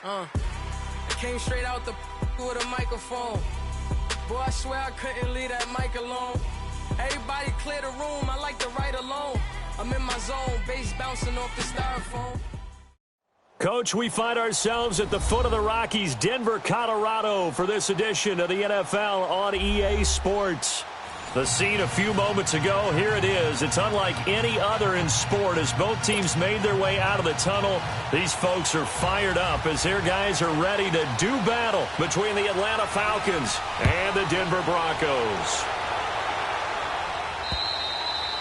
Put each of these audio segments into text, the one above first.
I came straight out the with a microphone. Boy, I swear I couldn't leave that mic alone. Everybody clear the room, I like to write alone. I'm in my zone, bass bouncing off the styrofoam. Coach, we find ourselves at the foot of the Rockies, Denver, Colorado, for this edition of the NFL on EA Sports. The scene a few moments ago, here it is. It's unlike any other in sport as both teams made their way out of the tunnel. These folks are fired up as their guys are ready to do battle between the Atlanta Falcons and the Denver Broncos.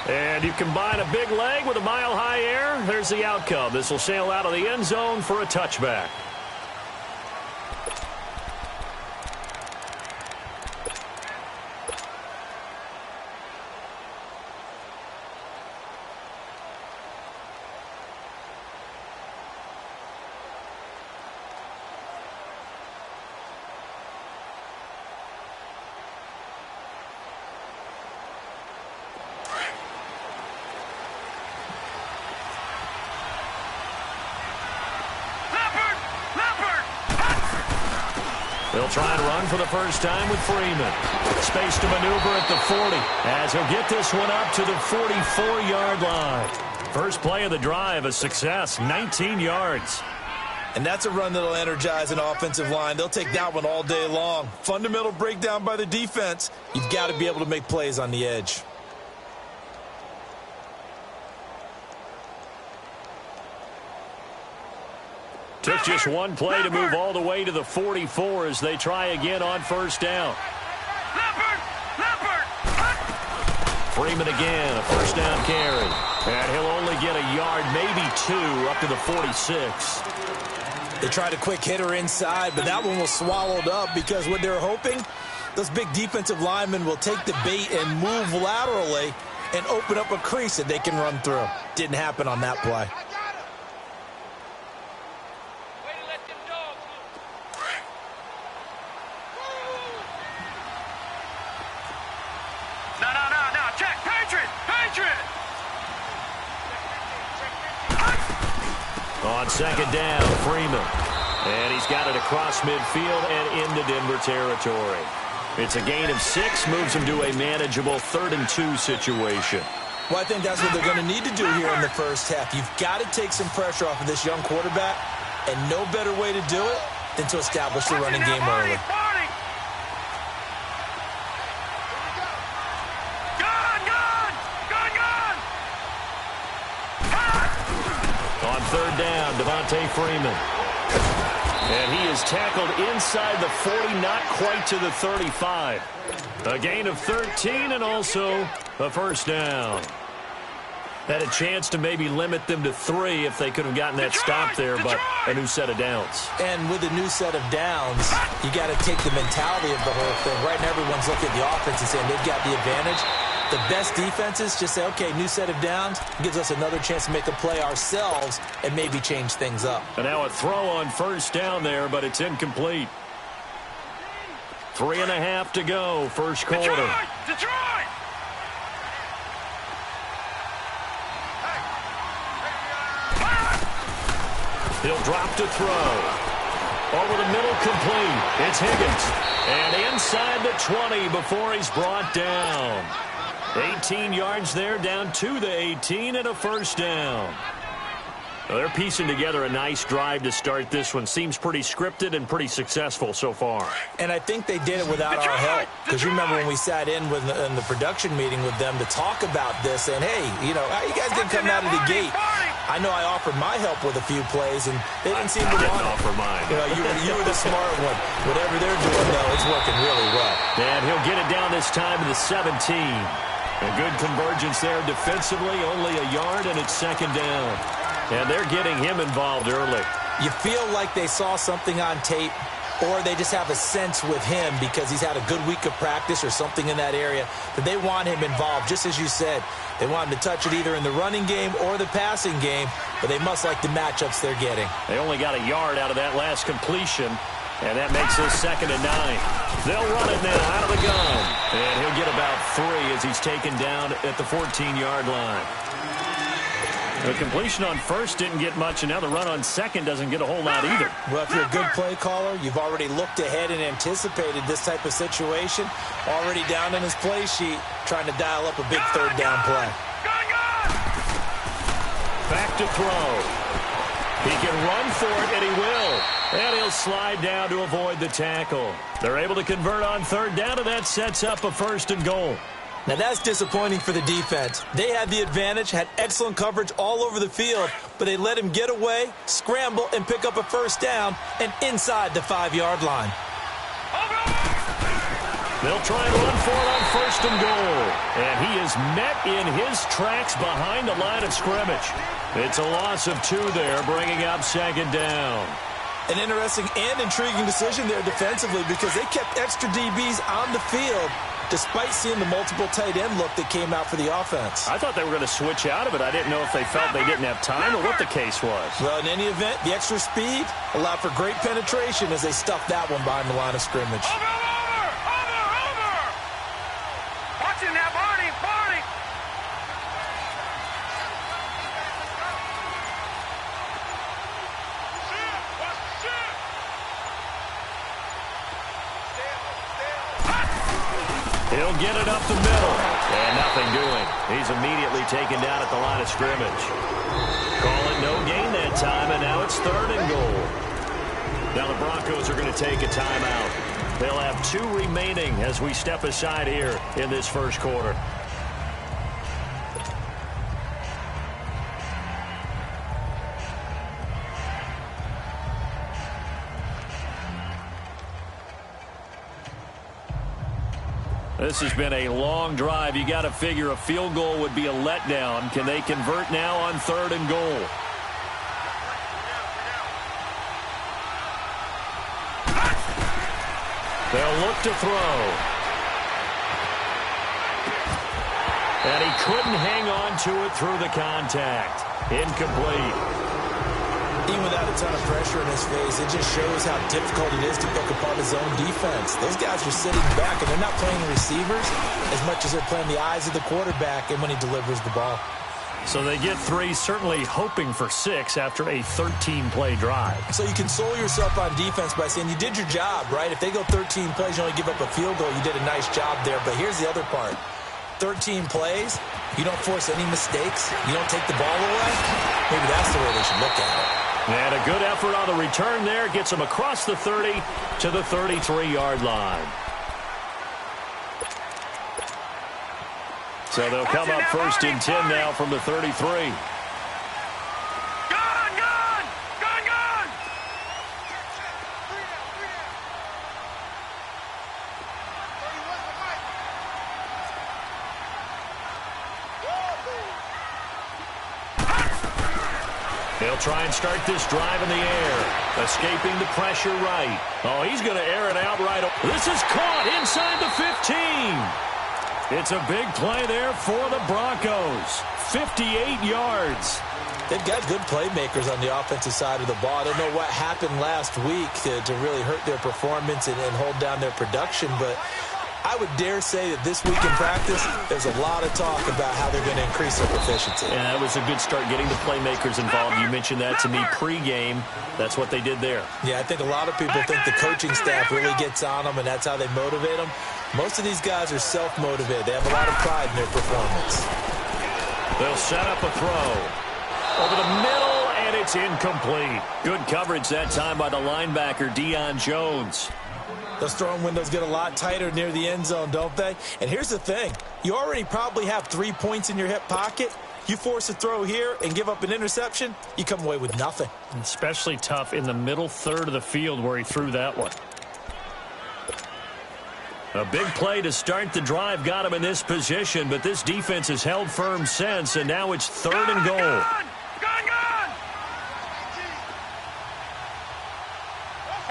And you combine a big leg with a mile-high air, there's the outcome. This will sail out of the end zone for a touchback. They'll try and run for the first time with Freeman. Space to maneuver at the 40 as he'll get this one up to the 44-yard line. First play of the drive, a success, 19 yards. And that's a run that'll energize an offensive line. They'll take that one all day long. Fundamental breakdown by the defense. You've got to be able to make plays on the edge. Took just one play to move all the way to the 44 as they try again on first down. Freeman again, a first down carry. And he'll only get a yard, maybe two, up to the 46. They tried a quick hitter inside, but that one was swallowed up because what they're hoping, those big defensive linemen will take the bait and move laterally and open up a crease that they can run through. Didn't happen on that play. On second down, Freeman. And he's got it across midfield and into Denver territory. It's a gain of 6, moves him to a manageable 3rd and 2 situation. Well, I think that's what they're going to need to do here in the first half. You've got to take some pressure off of this young quarterback, and no better way to do it than to establish the running game early. On third down, Devontae Freeman. And he is tackled inside the 40, not quite to the 35. A gain of 13 and also a first down. Had a chance to maybe limit them to 3 if they could have gotten that stop there, but a new set of downs. And with a new set of downs, you got to take the mentality of the whole thing. Right now, everyone's looking at the offense and saying they've got the advantage. The best defenses just say, okay, new set of downs, gives us another chance to make a play ourselves and maybe change things up. And now a throw on first down there, but it's incomplete. 3.5 to go, first quarter. Detroit! He'll drop to throw. Over the middle, complete. It's Higgins. And inside the 20 before he's brought down. 18 yards there, down to the 18 and a first down. Well, they're piecing together a nice drive to start this one. Seems pretty scripted and pretty successful so far. And I think they did it without our help. Because you remember when we sat in the production meeting with them to talk about this, and hey, you know, you guys didn't come out of the gate. I know I offered my help with a few plays, and they didn't seem to want it. Offer mine. You know, you were the smart one. Whatever they're doing, though, it's working really well. And he'll get it down this time to the 17. A good convergence there defensively, only a yard, and it's second down. And they're getting him involved early. You feel like they saw something on tape, or they just have a sense with him because he's had a good week of practice or something in that area that they want him involved. Just as you said, they want him to touch it either in the running game or the passing game, but they must like the matchups they're getting. They only got a yard out of that last completion, and that makes this 2nd and 9. They'll run it now out of the gun, and he'll get about 3 as he's taken down at the 14-yard line. The completion on first didn't get much, and now the run on second doesn't get a whole lot either. Well, if you're a good play caller, you've already looked ahead and anticipated this type of situation. Already down in his play sheet, trying to dial up a big third down play. Back to throw. He can run for it, and he will. And he'll slide down to avoid the tackle. They're able to convert on third down, and that sets up a 1st and goal. Now, that's disappointing for the defense. They had the advantage, had excellent coverage all over the field, but they let him get away, scramble, and pick up a 1st down, and inside the 5-yard line. They'll try and run for it on 1st and goal. And he is met in his tracks behind the line of scrimmage. It's a loss of 2 there, bringing up 2nd down. An interesting and intriguing decision there defensively because they kept extra DBs on the field despite seeing the multiple tight end look that came out for the offense. I thought they were going to switch out of it. I didn't know if they felt they didn't have time or what the case was. Well, in any event, the extra speed allowed for great penetration as they stuffed that one behind the line of scrimmage. Watching that, Barney. He'll get it up the middle. And nothing doing. He's immediately taken down at the line of scrimmage. Call it no gain that time, and now it's 3rd and goal. Now the Broncos are going to take a timeout. They'll have 2 remaining as we step aside here in this 1st quarter. This has been a long drive. You got to figure a field goal would be a letdown. Can they convert now on 3rd and goal? They'll look to throw. And he couldn't hang on to it through the contact. Incomplete. Even without a ton of pressure in his face, it just shows how difficult it is to pick apart his own defense. Those guys are sitting back, and they're not playing receivers as much as they're playing the eyes of the quarterback and when he delivers the ball. So they get 3, certainly hoping for 6 after a 13-play drive. So you console yourself on defense by saying you did your job, right? If they go 13 plays, you only give up a field goal, you did a nice job there. But here's the other part. 13 plays, you don't force any mistakes, you don't take the ball away. Maybe that's the way they should look at it. And a good effort on the return there gets him across the 30 to the 33-yard line. So they'll come up 1st and 10 now from the 33. He'll try and start this drive in the air. Escaping the pressure right. Oh, he's going to air it out right. This is caught inside the 15. It's a big play there for the Broncos. 58 yards. They've got good playmakers on the offensive side of the ball. I don't know what happened last week to really hurt their performance and hold down their production, but I would dare say that this week in practice, there's a lot of talk about how they're going to increase their proficiency. And that was a good start getting the playmakers involved. You mentioned that to me pregame. That's what they did there. Yeah, I think a lot of people think the coaching staff really gets on them, and that's how they motivate them. Most of these guys are self-motivated. They have a lot of pride in their performance. They'll set up a throw. Over the middle, and it's incomplete. Good coverage that time by the linebacker, Deion Jones. Those throwing windows get a lot tighter near the end zone, don't they? And here's the thing. You already probably have 3 points in your hip pocket. You force a throw here and give up an interception, you come away with nothing. Especially tough in the middle third of the field where he threw that one. A big play to start the drive got him in this position, but this defense has held firm since, and now it's 3rd and goal.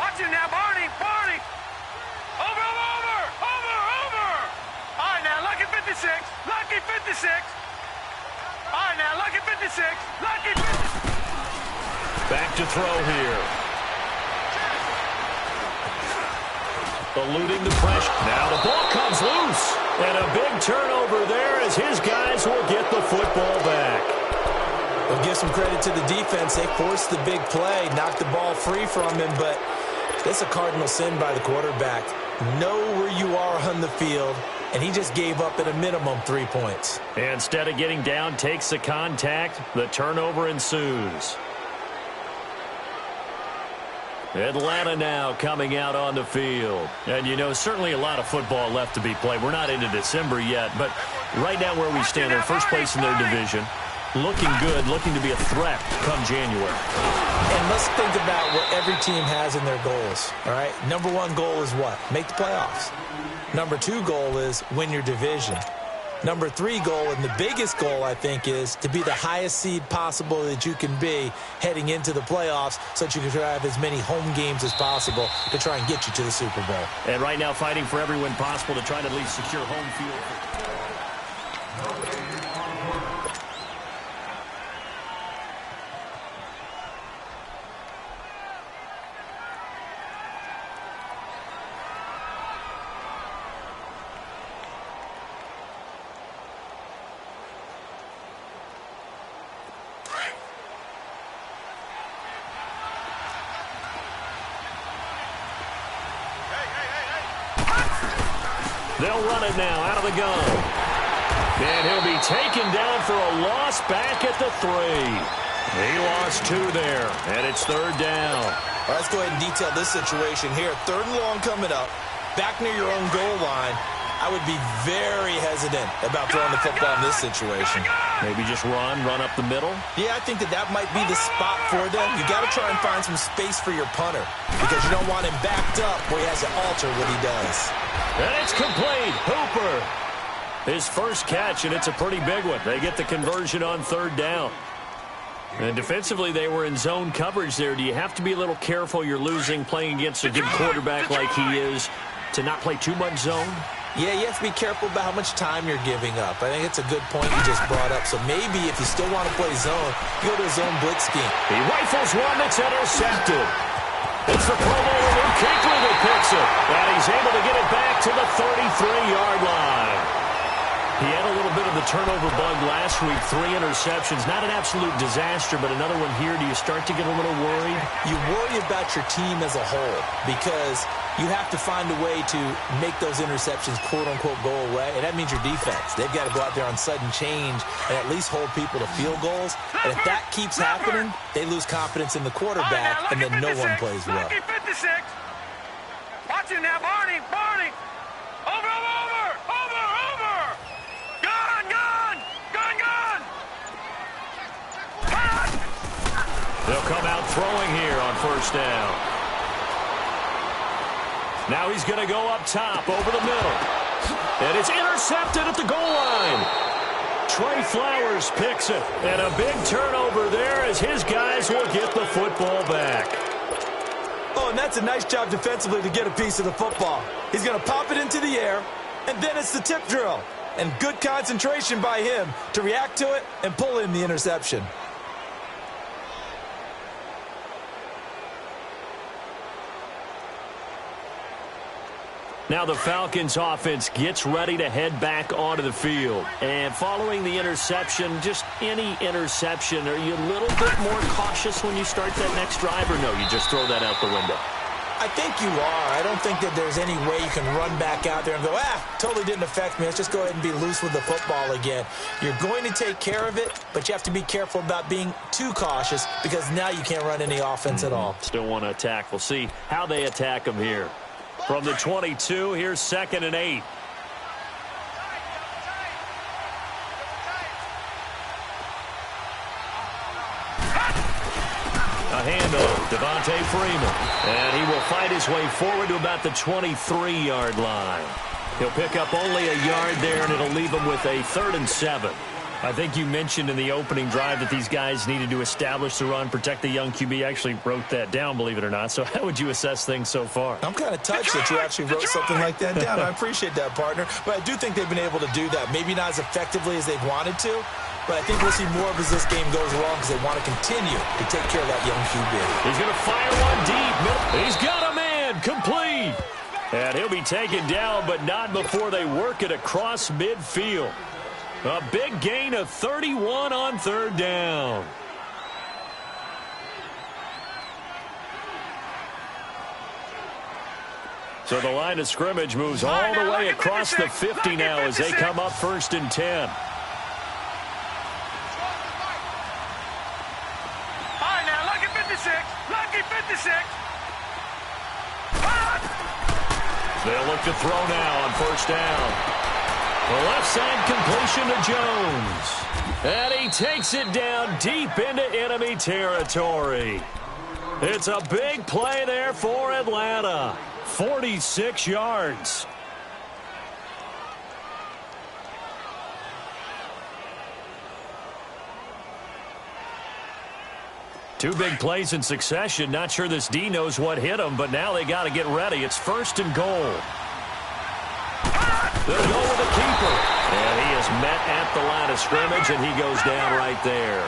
Watching now, Barney. Over. All right, now, lucky 56. All right, now, lucky 56. Back to throw here. Eluding the pressure. Now the ball comes loose. And a big turnover there as his guys will get the football back. We'll give some credit to the defense. They forced the big play, knocked the ball free from him, but it's a cardinal sin by the quarterback. Know where you are on the field, and he just gave up at a minimum 3 points. Instead of getting down, takes the contact. The turnover ensues. Atlanta now coming out on the field. And, you know, certainly a lot of football left to be played. We're not into December yet, but right now where we stand, they're first place in their division. Looking good, looking to be a threat come January. And let's think about what every team has in their goals, all right? Number one goal is what? Make the playoffs. Number two goal is win your division. Number three goal, and the biggest goal, I think, is to be the highest seed possible that you can be heading into the playoffs so that you can have as many home games as possible to try and get you to the Super Bowl. And right now fighting for every win possible to try to at least secure home field. They'll run it now out of the gun. And he'll be taken down for a loss back at the 3. He lost 2 there, and it's third down. All right, let's go ahead and detail this situation here. 3rd and long coming up, back near your own goal line. I would be very hesitant about throwing the football in this situation. Maybe just run up the middle? Yeah, I think that might be the spot for them. You got to try and find some space for your punter because you don't want him backed up where he has to alter what he does. And it's complete. Hooper. His first catch, and it's a pretty big one. They get the conversion on 3rd down. And defensively, they were in zone coverage there. Do you have to be a little careful you're losing playing against a good quarterback like he is to not play too much zone? Yeah, you have to be careful about how much time you're giving up. I think it's a good point you just brought up. So maybe if you still want to play zone, you go to a zone blitz scheme. He rifles one that's intercepted. It's the Pro Bowler Luke Kuechly that picks it. And he's able to get it back to the 33-yard line. He had a little bit of the turnover bug last week. 3 interceptions. Not an absolute disaster, but another one here. Do you start to get a little worried? You worry about your team as a whole because you have to find a way to make those interceptions, quote-unquote, go away. And that means your defense. They've got to go out there on sudden change and at least hold people to field goals. And if that keeps happening, they lose confidence in the quarterback, and then no one plays well. 56. Watch it now, Barney. Over. Gun. They'll come out throwing here on 1st down. Now he's going to go up top over the middle. And it's intercepted at the goal line. Trey Flowers picks it. And a big turnover there as his guys will get the football back. Oh, and that's a nice job defensively to get a piece of the football. He's going to pop it into the air, and then it's the tip drill. And good concentration by him to react to it and pull in the interception. Now the Falcons offense gets ready to head back onto the field. And following the interception, just any interception, are you a little bit more cautious when you start that next drive, or no, you just throw that out the window? I think you are. I don't think that there's any way you can run back out there and go, totally didn't affect me. Let's just go ahead and be loose with the football again. You're going to take care of it, but you have to be careful about being too cautious because now you can't run any offense at all. Still want to attack. We'll see how they attack them here. From the 22, here's 2nd and 8. A handoff, Devontae Freeman. And he will fight his way forward to about the 23-yard line. He'll pick up only a yard there, and it'll leave him with a 3rd and 7. I think you mentioned in the opening drive that these guys needed to establish the run, protect the young QB. I actually wrote that down, believe it or not. So how would you assess things so far? I'm kind of touched that you actually wrote something like that down. I appreciate that, partner. But I do think they've been able to do that. Maybe not as effectively as they've wanted to, but I think we'll see more of as this game goes along because they want to continue to take care of that young QB. He's going to fire one deep. He's got a man. Complete. And he'll be taken down, but not before they work it across midfield. A big gain of 31 on 3rd down. So the line of scrimmage moves all the way across the 50 now as they come up 1st and 10. All right, now, lucky 56. Lucky 56. They'll look to throw now on 1st down. The left side completion to Jones. And he takes it down deep into enemy territory. It's a big play there for Atlanta. 46 yards. Two big plays in succession. Not sure this D knows what hit him, but now they got to get ready. It's 1st and goal. They'll go with the keeper. And he is met at the line of scrimmage, and he goes down right there.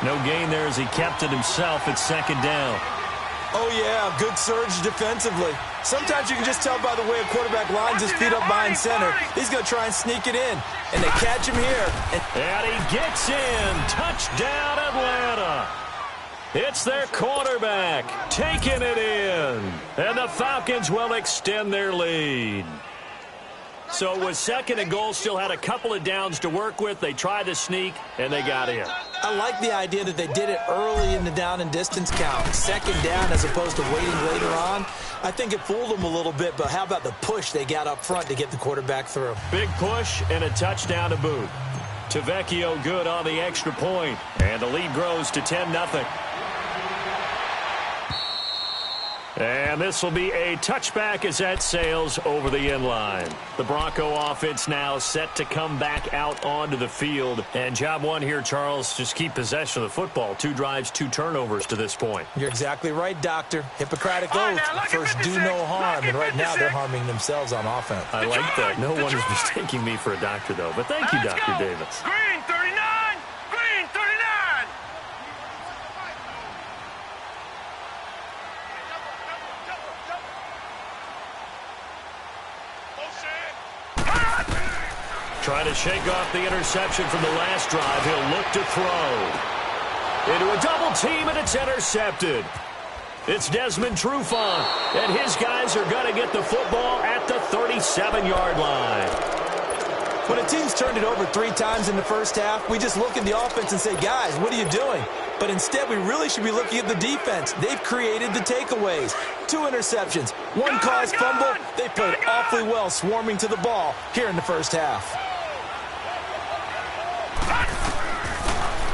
No gain there as he kept it himself at 2nd down. Oh, yeah, good surge defensively. Sometimes you can just tell by the way a quarterback lines his feet up behind center. He's going to try and sneak it in, and they catch him here. And he gets in. Touchdown, Atlanta. It's their quarterback taking it in. And the Falcons will extend their lead. So it was 2nd and goal, still had a couple of downs to work with. They tried to sneak, and they got in. I like the idea that they did it early in the down and distance count. 2nd down as opposed to waiting later on. I think it fooled them a little bit, but how about the push they got up front to get the quarterback through? Big push and a touchdown to boot. TheVigilante good on the extra point, and the lead grows to 10-0. And this will be a touchback as that sails over the inline. The Bronco offense now set to come back out onto the field. And job one here, Charles, just keep possession of the football. 2 drives, 2 turnovers to this point. You're exactly right, Doctor. Hippocratic oath. First, do no harm. And right now, they're harming themselves on offense. I like that. No one is mistaking me for a doctor, though. But thank you, Dr. Davis. Green 39. Green 39. Trying to shake off the interception from the last drive. He'll look to throw. Into a double team, and it's intercepted. It's Desmond Trufant, and his guys are going to get the football at the 37-yard line. When a team's turned it over 3 times in the first half, we just look at the offense and say, guys, what are you doing? But instead, we really should be looking at the defense. They've created the takeaways. 2 interceptions, 1 caused fumble. They played awfully well swarming to the ball here in the first half.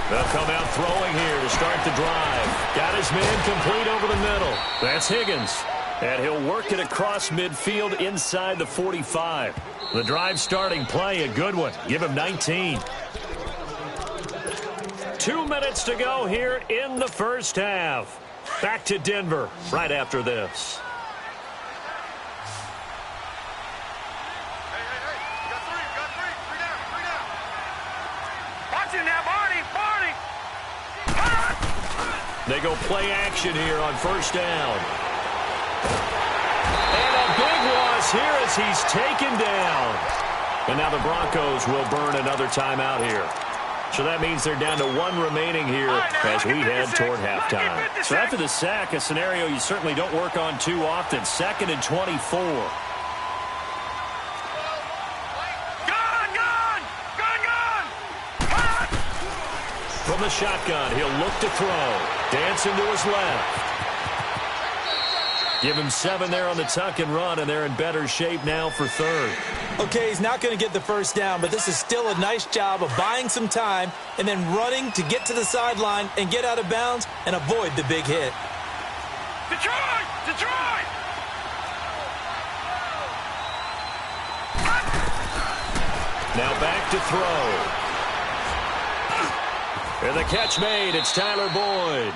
They'll come out throwing here to start the drive. Got his man complete over the middle. That's Higgins. And he'll work it across midfield inside the 45. The drive starting play, a good one. Give him 19. 2 minutes to go here in the first half. Back to Denver right after this. They go play action here on 1st down. And a big loss here as he's taken down. And now the Broncos will burn another timeout here. So that means they're down to 1 remaining here as we head toward halftime. So after the sack, a scenario you certainly don't work on too often. 2nd and 24. From the shotgun, he'll look to throw. Dancing to his left. Give him 7 there on the tuck and run, and they're in better shape now for 3rd. Okay, he's not going to get the first down, but this is still a nice job of buying some time and then running to get to the sideline and get out of bounds and avoid the big hit. Detroit! Detroit! Now back to throw. And the catch made. It's Tyler Boyd.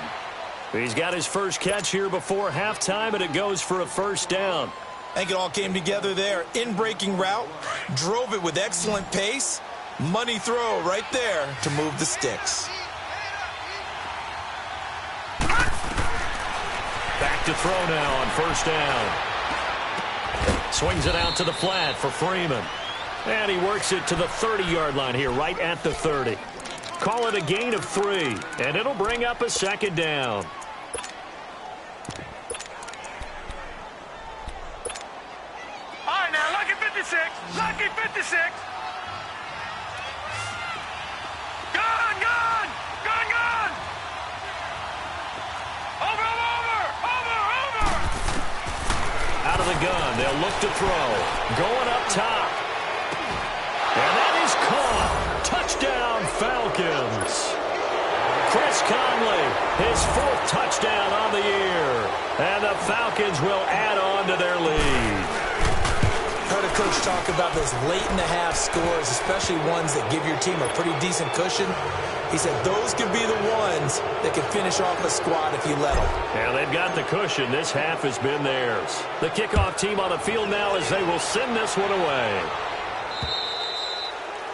He's got his first catch here before halftime, and it goes for a 1st down. I think it all came together there. In-breaking route, drove it with excellent pace. Money throw right there to move the sticks. Back to throw now on 1st down. Swings it out to the flat for Freeman. And he works it to the 30-yard line here, right at the 30. Call it a gain of 3, and it'll bring up a 2nd down. 56. Gone, gone, gone, gone. Over. Out of the gun, they'll look to throw. Going up top. And that is caught. Touchdown, Falcons. Chris Conley, his 4th touchdown on the year. And the Falcons will add on to their lead. Heard a coach talk about those late-in-the-half scores, especially ones that give your team a pretty decent cushion. He said those could be the ones that can finish off a squad if you let them. Yeah, they've got the cushion. This half has been theirs. The kickoff team on the field now as they will send this one away.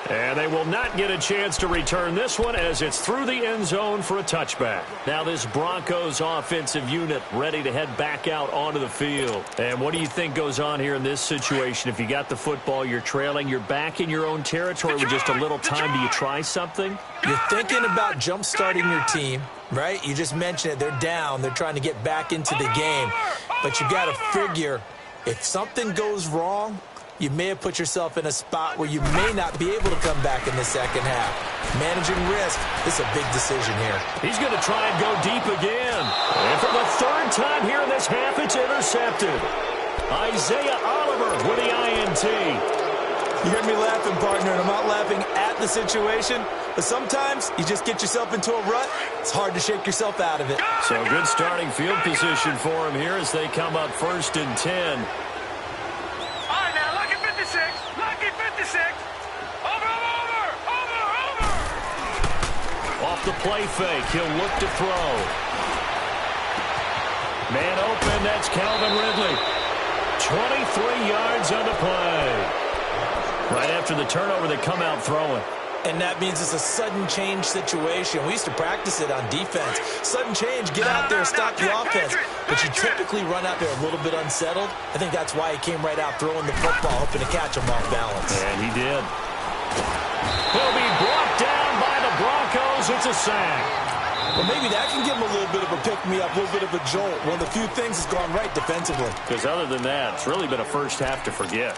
And they will not get a chance to return this one as it's through the end zone for a touchback. Now this Broncos offensive unit ready to head back out onto the field. And what do you think goes on here in this situation? If you got the football, you're trailing, you're back in your own territory with just a little time. Do you try something? You're thinking about jump-starting your team, right? You just mentioned it. They're down. They're trying to get back into the game. But you got to figure if something goes wrong, you may have put yourself in a spot where you may not be able to come back in the second half. Managing risk is a big decision here. He's going to try and go deep again. And for the 3rd time here in this half, it's intercepted. Isaiah Oliver with the INT. You hear me laughing, partner, and I'm not laughing at the situation, but sometimes you just get yourself into a rut. It's hard to shake yourself out of it. So good starting field position for him here as they come up 1st and 10. Lucky 56. Over. Off the play fake, he'll look to throw. Man open, that's Calvin Ridley. 23 yards on the play. Right after the turnover, they come out throwing. And that means it's a sudden change situation. We used to practice it on defense. Sudden change, get out there, stop the offense. But you typically run out there a little bit unsettled. I think that's why he came right out throwing the football, hoping to catch him off balance. And he did. He'll be brought down by the Broncos. It's a sack. Well, maybe that can give him a little bit of a pick-me-up, a little bit of a jolt. One of the few things that's gone right defensively. Because other than that, it's really been a first half to forget.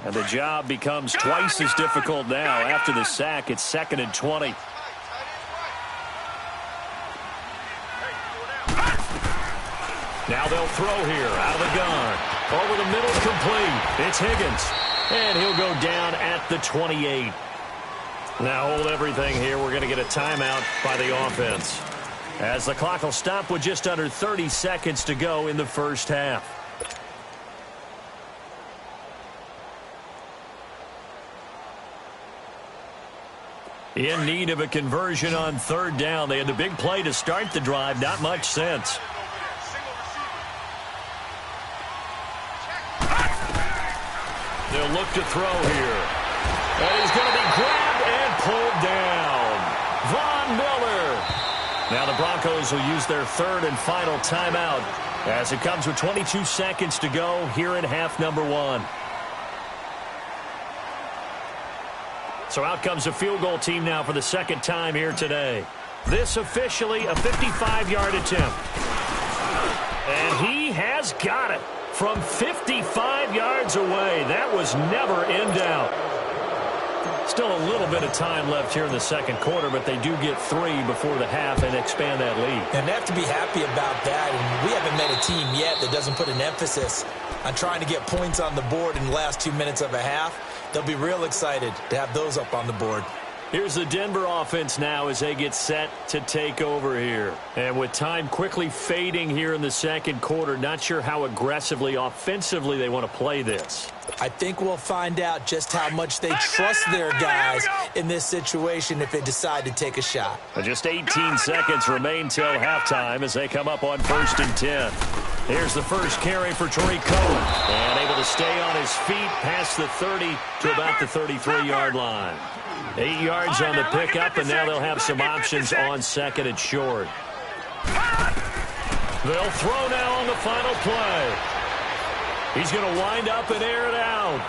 And the job becomes twice as difficult now. After the sack, it's 2nd and 20. Now they'll throw here out of the gun. Over the middle, complete. It's Higgins. And he'll go down at the 28. Now hold everything here. We're going to get a timeout by the offense, as the clock will stop with just under 30 seconds to go in the first half. In need of a conversion on 3rd down. They had the big play to start the drive. Not much sense. They'll look to throw here. And he's going to be grabbed and pulled down. Von Miller. Now the Broncos will use their 3rd and final timeout as it comes with 22 seconds to go here in half number 1. So out comes a field goal team now for the 2nd time here today. This officially a 55-yard attempt. And he has got it from 55 yards away. That was never in doubt. Still a little bit of time left here in the 2nd quarter, but they do get 3 before the half and expand that lead. And they have to be happy about that. And we haven't met a team yet that doesn't put an emphasis on trying to get points on the board in the last 2 minutes of a half. They'll be real excited to have those up on the board. Here's the Denver offense now as they get set to take over here. And with time quickly fading here in the 2nd quarter, not sure how aggressively, offensively they want to play this. I think we'll find out just how much they trust their guys in this situation if they decide to take a shot. Just 18 seconds remain till halftime as they come up on 1st and 10. Here's the first carry for Tariq Cohen. And able to stay on his feet past the 30 to about the 33-yard line. 8 yards on the pickup, and now they'll have some options on 2nd and short. They'll throw now on the final play. He's going to wind up and air it out.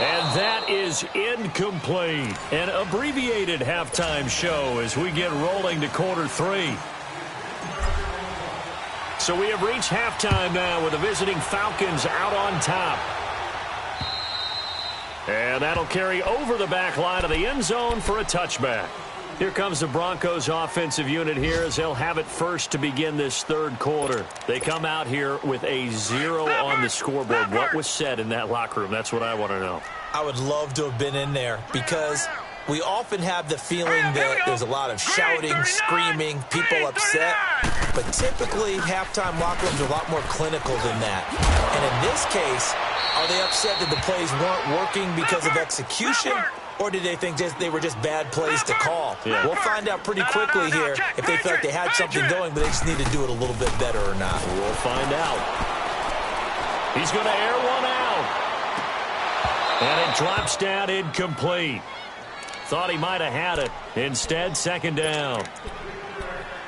And that is incomplete. An abbreviated halftime show as we get rolling to quarter 3. So we have reached halftime now with the visiting Falcons out on top. And that'll carry over the back line of the end zone for a touchback. Here comes the Broncos offensive unit here as they'll have it first to begin this third quarter. They come out here with a 0 on the scoreboard. What was said in that locker room? That's what I want to know. I would love to have been in there because we often have the feeling that there's a lot of shouting, screaming, people upset. But typically, halftime locker rooms are a lot more clinical than that. And in this case, are they upset that the plays weren't working because of execution? Or did they think they were just bad plays to call? Yeah. We'll find out pretty quickly here if they felt like they had something going, but they just need to do it a little bit better or not. We'll find out. He's going to air one out. And it drops down incomplete. Thought he might have had it. Instead, second down.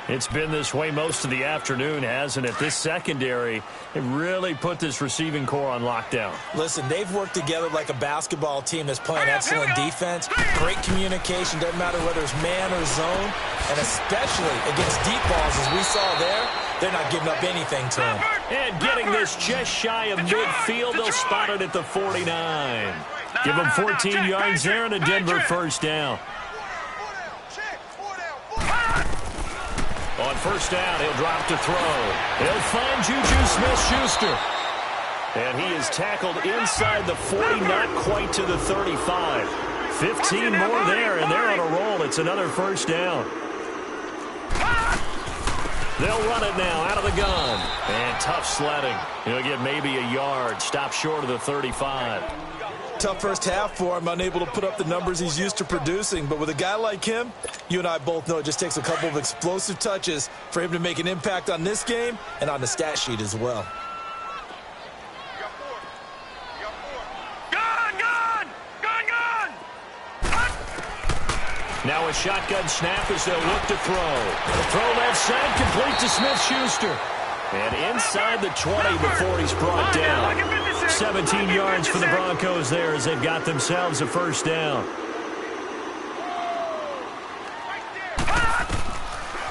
It's been this way most of the afternoon, hasn't it? This secondary, it really put this receiving core on lockdown. Listen, they've worked together like a basketball team that's playing excellent defense. Great communication, doesn't matter whether it's man or zone. And especially against deep balls, as we saw there, they're not giving up anything to them. And getting this just shy of midfield, they'll spot it at the 49. Give them 14 yards there and a Denver first down. On first down, he'll drop to throw. He'll find Juju Smith-Schuster. And he is tackled inside the 40, not quite to the 35. 15 more there, and they're on a roll. It's another first down. They'll run it now out of the gun. And tough sledding. He'll get maybe a yard. Stop short of the 35. Tough first half for him, unable to put up the numbers he's used to producing. But with a guy like him, you and I both know it just takes a couple of explosive touches for him to make an impact on this game and on the stat sheet as well. Now a shotgun snap as they'll look to throw. Throw left side, complete to Smith-Schuster. And inside the 20 before he's brought down. 17 yards for the Broncos there as they've got themselves a first down.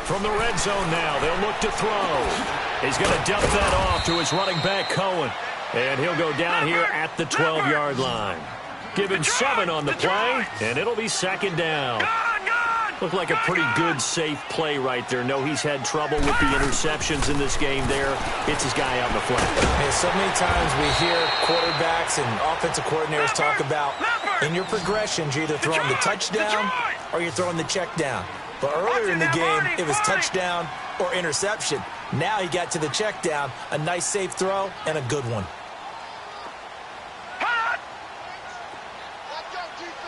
From the red zone now, they'll look to throw. He's going to dump that off to his running back, Cohen. And he'll go down here at the 12-yard line. Given 7 on the play, and it'll be second down. Looked like a pretty good, safe play right there. No, he's had trouble with the interceptions in this game there. It's his guy out in the flat. Man, so many times we hear quarterbacks and offensive coordinators talk about in your progressions, you're either throwing the touchdown or you're throwing the check down. But earlier in the game, it was touchdown or interception. Now he got to the check down, a nice safe throw, and a good one.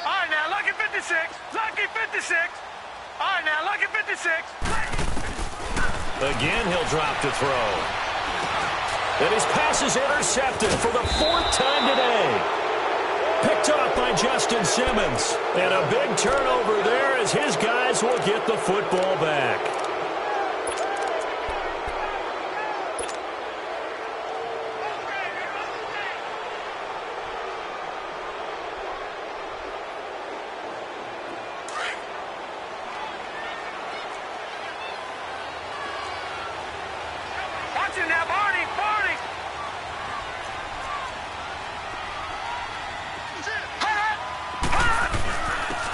All right, now, lucky 56. Lucky 56. All right, now, lucky 56. Again, he'll drop to throw. And his pass is intercepted for the 4th time today. Picked off by Justin Simmons. And a big turnover there as his guys will get the football back.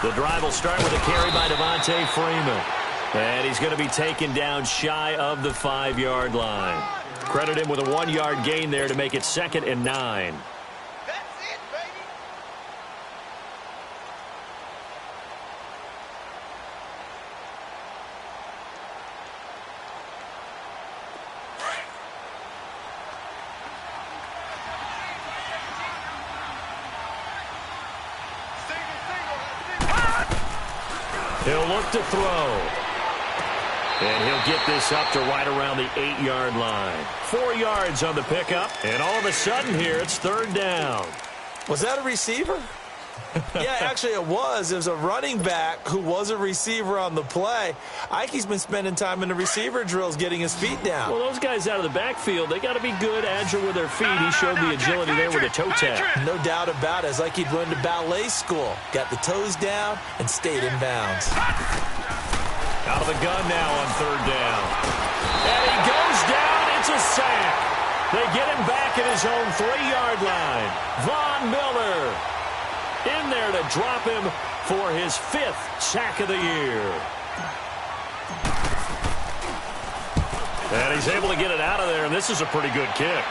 The drive will start with a carry by Devontae Freeman. And he's going to be taken down shy of the 5-yard line. Credit him with a 1-yard gain there to make it 2nd and 9. He'll look to throw. And he'll get this up to right around the 8-yard line. 4 yards on the pickup. And all of a sudden here, it's 3rd down. Was that a receiver? Yeah, actually it was. It was a running back who was a receiver on the play. Ike's been spending time in the receiver drills getting his feet down. Well, those guys out of the backfield, they got to be good, agile with their feet. He showed the agility there with a toe tap. No doubt about it. It's like he'd learned to ballet school. Got the toes down and stayed in bounds. Out of the gun now on third down. And he goes down. It's a sack. They get him back at his own 3-yard line. Von Miller in there to drop him for his 5th sack of the year. And he's able to get it out of there, and this is a pretty good kick.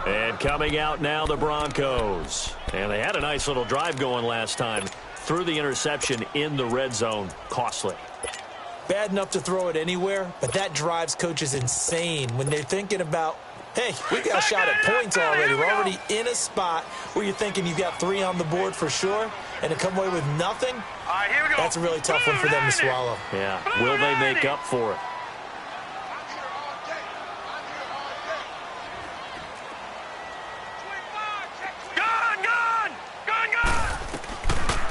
And coming out now, the Broncos. And they had a nice little drive going last time. Threw the interception in the red zone. Costly. Bad enough to throw it anywhere, but that drives coaches insane when they're thinking about, hey, we got a shot at points already. We're already in a spot where you're thinking you've got 3 on the board for sure, and to come away with nothing, that's a really tough one for them to swallow. Yeah, will they make up for it?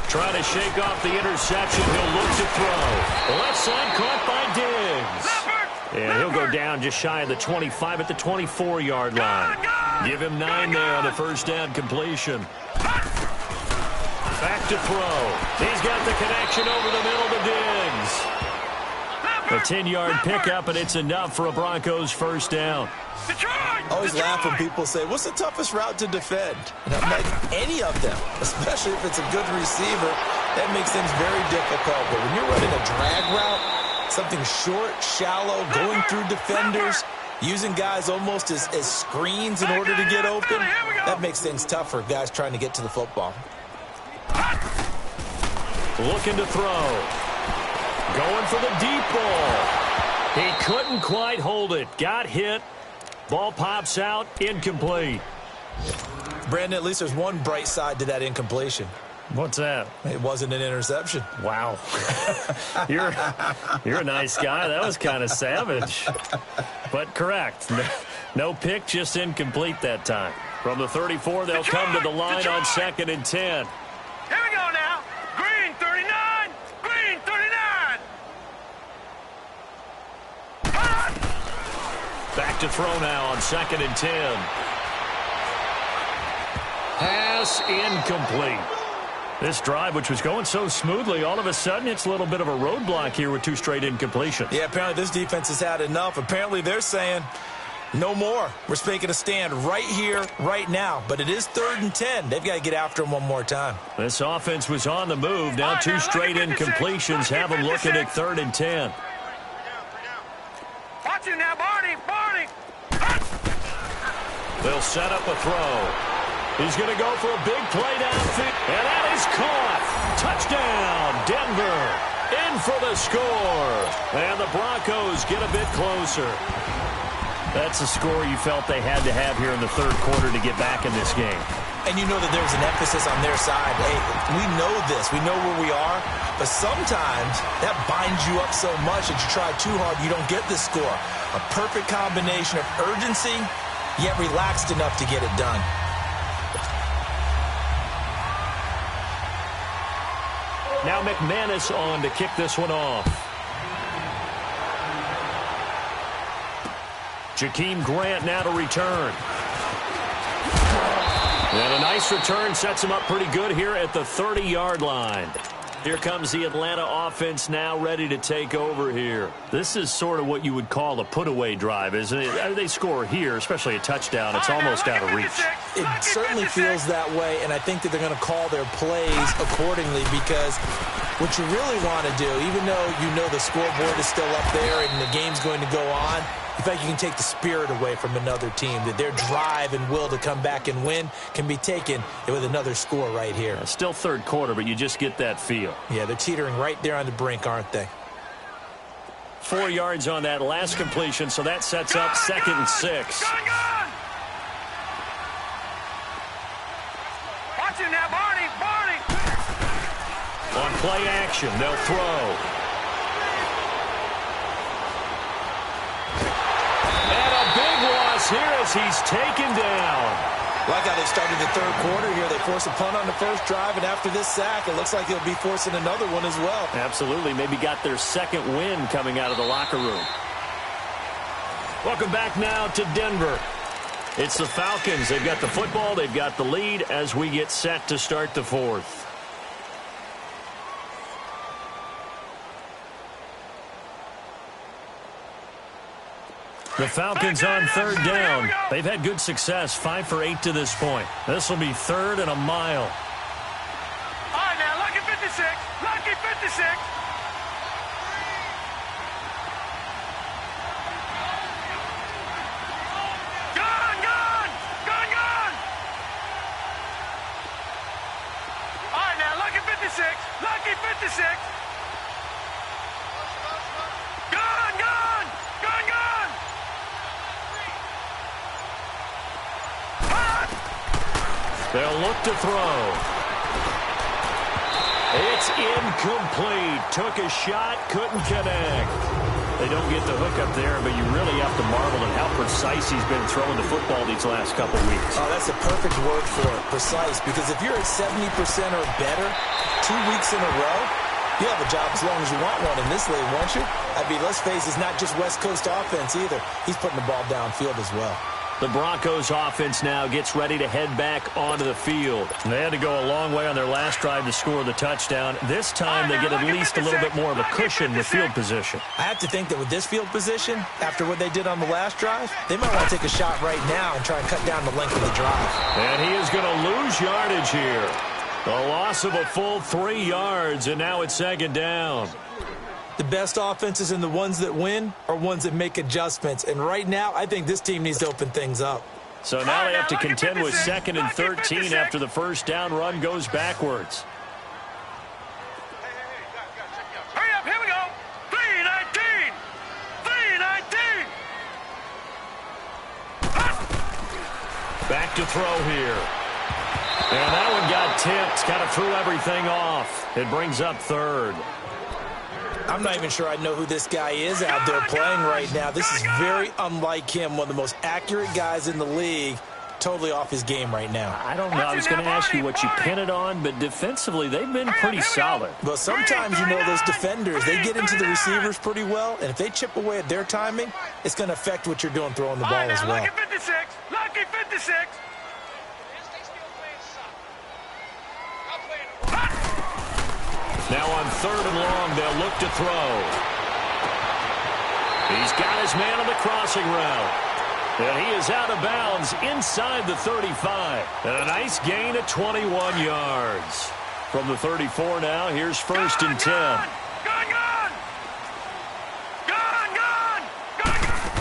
Trying to shake off the interception. He'll look to throw. Left side caught by Diggs. And he'll go down just shy of the 25 at the 24-yard line. Give him 9 there on the first down completion. Back to throw. He's got the connection over the middle to Diggs. A 10-yard pickup, and it's enough for a Broncos first down. Always laugh when people say, what's the toughest route to defend? And I'm like, any of them, especially if it's a good receiver, that makes things very difficult. But when you're running a drag route, something short, shallow, going through defenders, using guys almost as screens in order to get open, that makes things tough for guys trying to get to the football. Looking to throw. Going for the deep ball. He couldn't quite hold it. Got hit. Ball pops out, incomplete. Brandon, at least there's one bright side to that incompletion. What's that? It wasn't an interception. Wow. You're a nice guy. That was kind of savage. But correct. No pick, just incomplete that time. From the 34, they'll come to the line on 2nd and 10. Here we go now. Green 39. Green 39. Back to throw now on 2nd and 10. Pass incomplete. This drive, which was going so smoothly, all of a sudden it's a little bit of a roadblock here with 2 straight incompletions. Yeah, apparently this defense has had enough. Apparently they're saying, no more. We're making a stand right here, right now. But it is 3rd and 10. They've got to get after him one more time. This offense was on the move. Now 2 straight incompletions have them looking at 3rd and 10. Watch it now, Barney. Barney. They'll set up a throw. He's going to go for a big play downfield. And that is caught. Touchdown, Denver. In for the score. And the Broncos get a bit closer. That's a score you felt they had to have here in the 3rd quarter to get back in this game. And you know that there's an emphasis on their side. Hey, we know this. We know where we are. But sometimes that binds you up so much that you try too hard, you don't get the score. A perfect combination of urgency, yet relaxed enough to get it done. Now McManus on to kick this one off. Jakeem Grant now to return. And a nice return sets him up pretty good here at the 30-yard line. Here comes the Atlanta offense now ready to take over here. This is sort of what you would call a put-away drive, isn't it? They score here, especially a touchdown. It's almost out of reach. It certainly feels that way, and I think that they're going to call their plays accordingly because what you really want to do, even though you know the scoreboard is still up there and the game's going to go on, in fact, you can take the spirit away from another team, that their drive and will to come back and win can be taken with another score right here. Still 3rd quarter, but you just get that feel. Yeah, they're teetering right there on the brink, aren't they? 4 yards on that last completion, so that sets up 2nd and 6. Watch it now, Barney. Barney. On play action, they'll throw. miss here as he's taken down. Like how they started the third quarter here. They forced a punt on the first drive, and after this sack, it looks like he'll be forcing another one as well. Absolutely. Maybe got their second win coming out of the locker room. Welcome back now to Denver. It's the Falcons. They've got the football. They've got the lead as we get set to start the fourth. The Falcons on third down. They've had good success, 5 for 8 to this point. This will be third and a mile. All right, now, lucky 56. Lucky 56. Gone, gone. Gone, gone. All right, now, lucky 56. Lucky 56. Gone, gone. Gone, gone. They'll look to throw. It's incomplete. Took a shot, couldn't connect. They don't get the hook up there, but you really have to marvel at how precise he's been throwing the football these last couple weeks. Oh, that's a perfect word for it, precise, because if you're at 70% or better 2 weeks in a row, you have a job as long as you want one in this league, won't you? I mean, let's face it, it's not just West Coast offense either. He's putting the ball downfield as well. The Broncos offense now gets ready to head back onto the field. They had to go a long way on their last drive to score the touchdown. This time they get at least a little bit more of a cushion with field position. I have to think that with this field position, after what they did on the last drive, they might want to take a shot right now and try and cut down the length of the drive. And he is going to lose yardage here. A loss of a full 3 yards, and now it's second down. The best offenses and the ones that win are ones that make adjustments. And right now, I think this team needs to open things up. So now they have to contend with 2nd and 13 after the first down run goes backwards. Hurry up, here we go. 3-19. 3-19. Back to throw here. And that one got tipped. Kind of threw everything off. It brings up third. I'm not even sure I know who this guy is out there playing right now. This is very unlike him, one of the most accurate guys in the league, totally off his game right now. I don't know. I was going to ask you what you pin it on, but defensively, they've been pretty solid. Well, sometimes, you know, those defenders, they get into the receivers pretty well, and if they chip away at their timing, it's going to affect what you're doing throwing the ball as well. Lucky 56. Lucky 56. Now on third and long, they'll look to throw. He's got his man on the crossing route. And he is out of bounds inside the 35. And a nice gain of 21 yards. From the 34 now, here's 1st and 10. Gone, gone. Gone, gone. Gone, gone.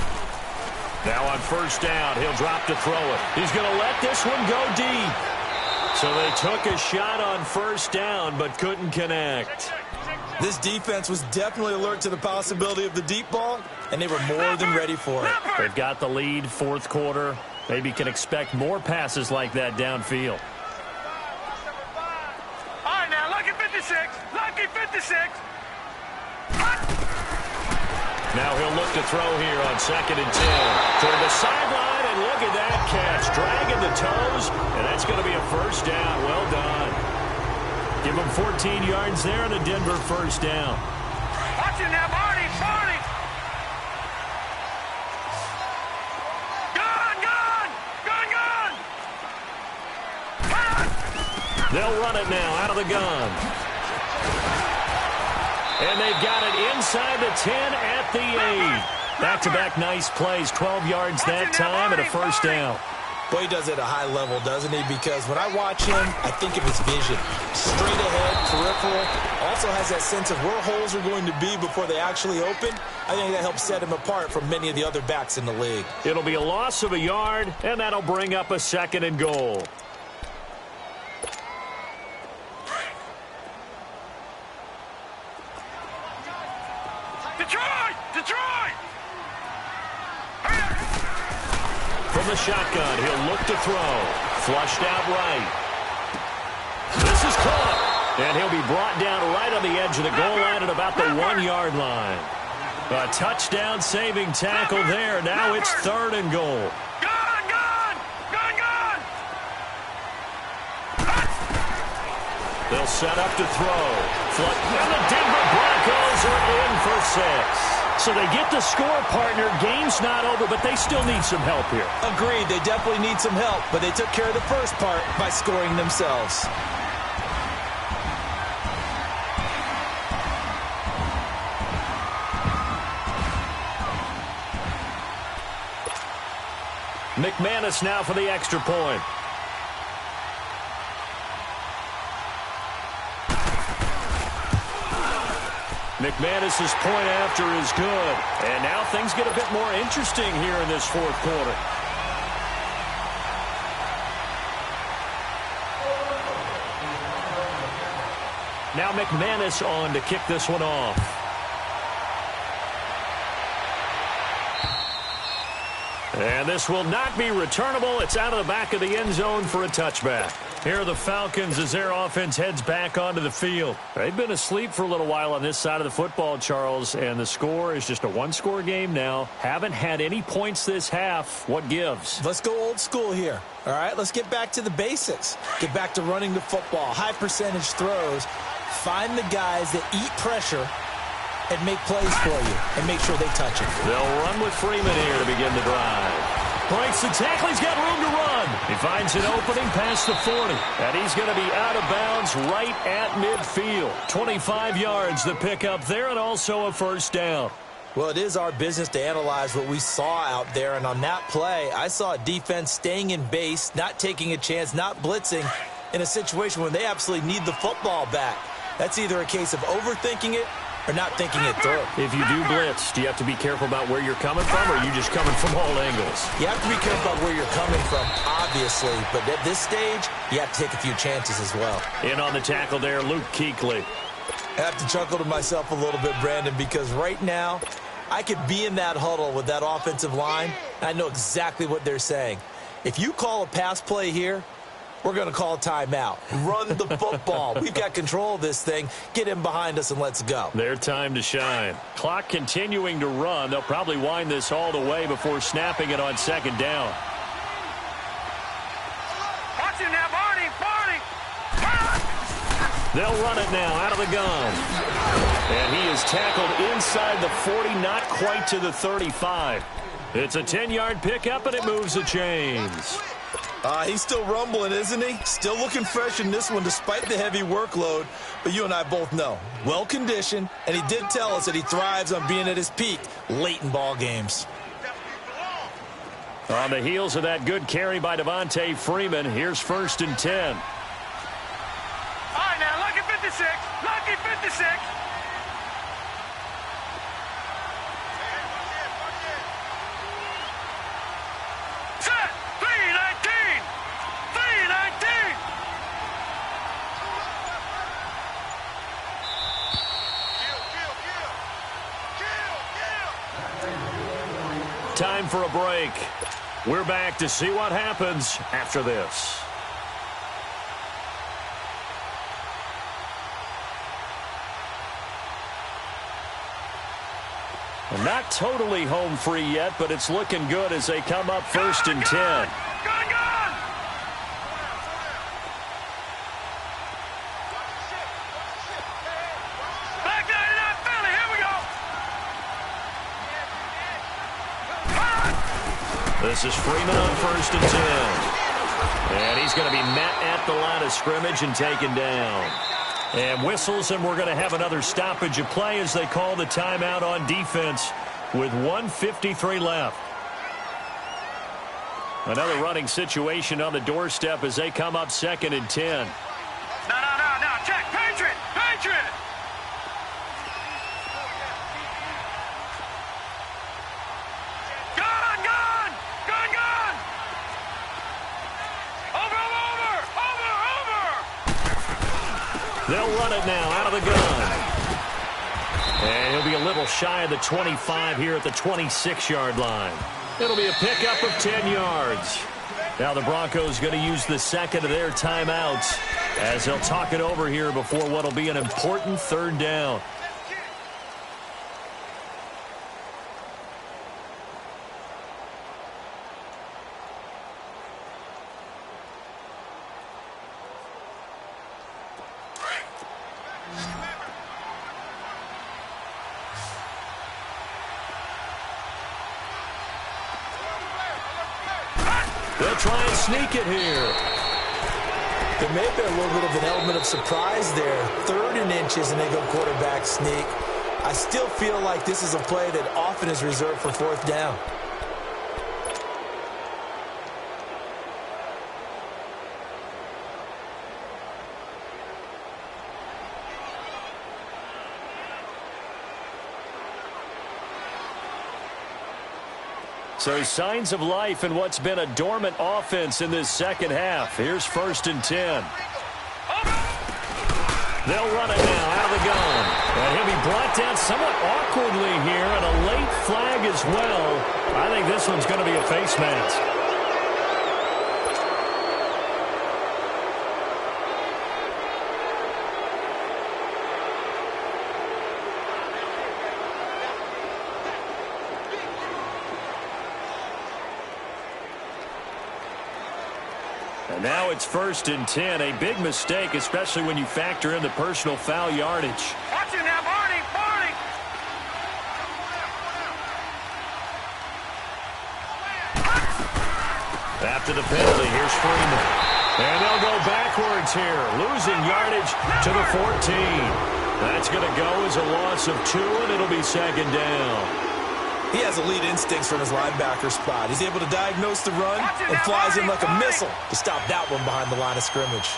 Now on first down, he'll drop to throw it. He's going to let this one go deep. So they took a shot on first down, but couldn't connect. This defense was definitely alert to the possibility of the deep ball, and they were more than ready for it. They've got the lead, fourth quarter. Maybe can expect more passes like that downfield. All right, now, lucky 56. Lucky 56. Now he'll look to throw here on 2nd and 10. Toward the sideline, and look at that catch. Dragging the toes, and that's going to be a first down. Well done. Give him 14 yards there on a Denver first down. Watch it now, Barney. Barney. Gone, gone. Gone, gone. They'll run it now out of the gun. And they've got it inside the 10 at the 8. Back-to-back nice plays, 12 yards that time and a first down. Boy, he does it at a high level, doesn't he? Because when I watch him, I think of his vision. Straight ahead, peripheral. Also has that sense of where holes are going to be before they actually open. I think that helps set him apart from many of the other backs in the league. It'll be a loss of a yard, and that'll bring up a 2nd and goal. Detroit! Detroit! From the shotgun, he'll look to throw. Flushed out right. This is caught. And he'll be brought down right on the edge of the goal line at about the 1-yard line. A touchdown saving tackle there. Now it's 3rd and goal. They'll set up to throw. And the Denver Broncos are in for 6. So they get the score, partner. Game's not over, but they still need some help here. Agreed. They definitely need some help, but they took care of the first part by scoring themselves. McManus now for the extra point. McManus's point after is good. And now things get a bit more interesting here in this fourth quarter. Now McManus on to kick this one off. And this will not be returnable. It's out of the back of the end zone for a touchback. Here are the Falcons as their offense heads back onto the field. They've been asleep for a little while on this side of the football, Charles, and the score is just a one-score game now. Haven't had any points this half. What gives? Let's go old school here. All right, let's get back to the basics. Get back to running the football, high percentage throws. Find the guys that eat pressure and make plays for you, and make sure they touch it. They'll run with Freeman here to begin the drive. Breaks the tackle. He's got room to run. He finds an opening past the 40, and he's going to be out of bounds right at midfield. 25 yards the pick up there, and also a first down. Well, it is our business to analyze what we saw out there, and on that play, I saw a defense staying in base, not taking a chance, not blitzing in a situation where they absolutely need the football back. That's either a case of overthinking it or not thinking it through. If you do blitz, do you have to be careful about where you're coming from, or are you just coming from all angles? You have to be careful about where you're coming from, obviously, but at this stage, you have to take a few chances as well. In on the tackle there, Luke Kuechly. I have to chuckle to myself a little bit, Brandon, because right now, I could be in that huddle with that offensive line, and I know exactly what they're saying. If you call a pass play here, we're going to call timeout. Run the football. We've got control of this thing. Get him behind us and let's go. Their time to shine. Clock continuing to run. They'll probably wind this all the way before snapping it on second down. Watch him now, Barney. They'll run it now out of the gun. And he is tackled inside the 40, not quite to the 35. It's a 10-yard pickup, and it moves the chains. He's still rumbling, isn't he? Still looking fresh in this one despite the heavy workload. But you and I both know, well-conditioned, and he did tell us that he thrives on being at his peak late in ball games. On the heels of that good carry by Devontae Freeman, here's 1st and 10. All right, now, lucky 56. Lucky 56. Set. 319. 319. Time for a break. We're back to see what happens after this. Not totally home free yet, but it's looking good as they come up 1st and 10. Gun! Back 99 Philly, here we go! This is Freeman on 1st and 10. And he's going to be met at the line of scrimmage and taken down. And whistles, and we're going to have another stoppage of play as they call the timeout on defense with 1:53 left. Another running situation on the doorstep as they come up 2nd and 10. No, check, Patriot! Gun! Over! They'll run it now out of the gun. And he'll be a little shy of the 25 here at the 26-yard line. It'll be a pickup of 10 yards. Now the Broncos going to use the second of their timeouts as they'll talk it over here before what will be an important 3rd down. try and sneak it here. There may have been a little bit of an element of surprise there. 3rd and inches, and they go quarterback sneak. I still feel like this is a play that often is reserved for 4th down. So signs of life in what's been a dormant offense in this second half. Here's 1st and 10. They'll run it now out of the gun. And he'll be brought down somewhat awkwardly here, and a late flag as well. I think this one's going to be a face mask. And now it's 1st and 10. A big mistake, especially when you factor in the personal foul yardage. Watch it now, Barney! Barney! After the penalty, here's Freeman. And they'll go backwards here, losing yardage to the 14. That's going to go as a loss of 2, and it'll be 2nd down. He has elite instincts from his linebacker spot. He's able to diagnose the run and flies in like a missile to stop that one behind the line of scrimmage.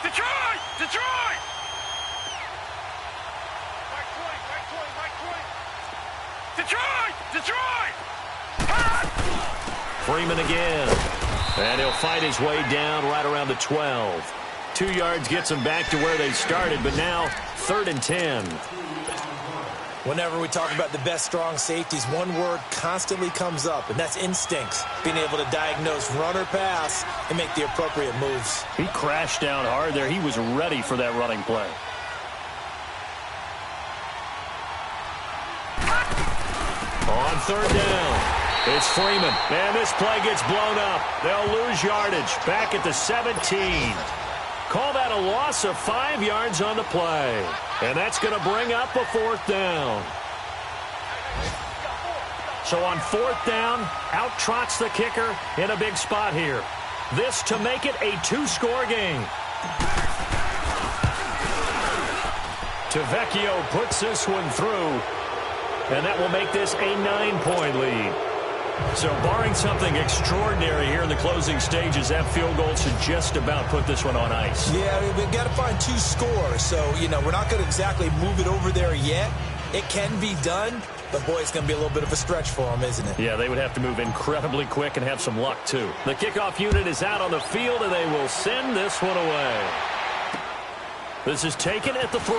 Detroit! Detroit! Detroit! Detroit! Freeman again. And he'll fight his way down right around the 12. 2 yards gets them back to where they started, but now 3rd and 10. Whenever we talk about the best strong safeties, one word constantly comes up, and that's instincts. Being able to diagnose run or pass and make the appropriate moves. He crashed down hard there. He was ready for that running play. On 3rd down, it's Freeman. And this play gets blown up. They'll lose yardage back at the 17. Call that a loss of 5 yards on the play. And that's going to bring up a 4th down. So on 4th down, out trots the kicker in a big spot here. This to make it a 2-score game. TheVigilante puts this one through. And that will make this a 9-point lead. So barring something extraordinary here in the closing stages, that field goal should just about put this one on ice. Yeah, we've got to find 2 scores. So, we're not going to exactly move it over there yet. It can be done, but boy, it's going to be a little bit of a stretch for them, isn't it? Yeah, they would have to move incredibly quick and have some luck, too. The kickoff unit is out on the field, and they will send this one away. This is taken at the 3.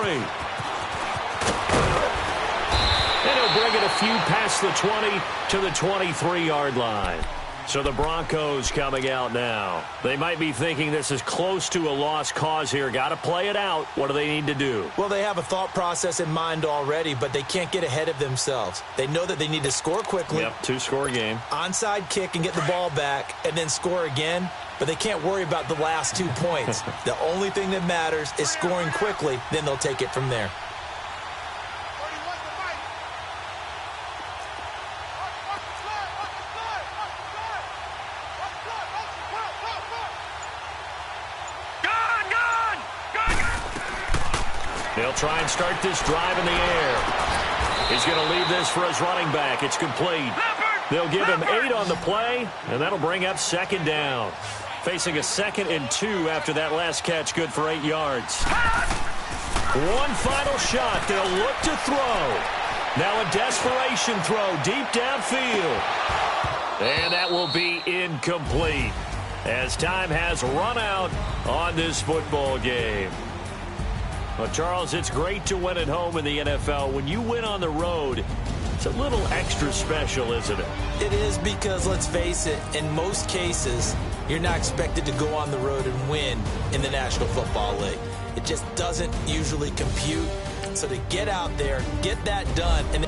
And he'll bring it a few past the 20 to the 23-yard line. So the Broncos coming out now. They might be thinking this is close to a lost cause here. Got to play it out. What do they need to do? Well, they have a thought process in mind already, but they can't get ahead of themselves. They know that they need to score quickly. Yep, 2-score game. Onside kick and get the ball back and then score again. But they can't worry about the last 2 points. The only thing that matters is scoring quickly. Then they'll take it from there. They'll try and start this drive in the air. He's going to leave this for his running back. It's complete. They'll give him 8 on the play, and that'll bring up 2nd down. Facing a 2nd and 2 after that last catch, good for 8 yards. One final shot. They'll look to throw. Now a desperation throw deep downfield. And that will be incomplete as time has run out on this football game. Well, Charles, it's great to win at home in the NFL. When you win on the road, it's a little extra special, isn't it? It is because, let's face it, in most cases, you're not expected to go on the road and win in the National Football League. It just doesn't usually compute. So to get out there, get that done, and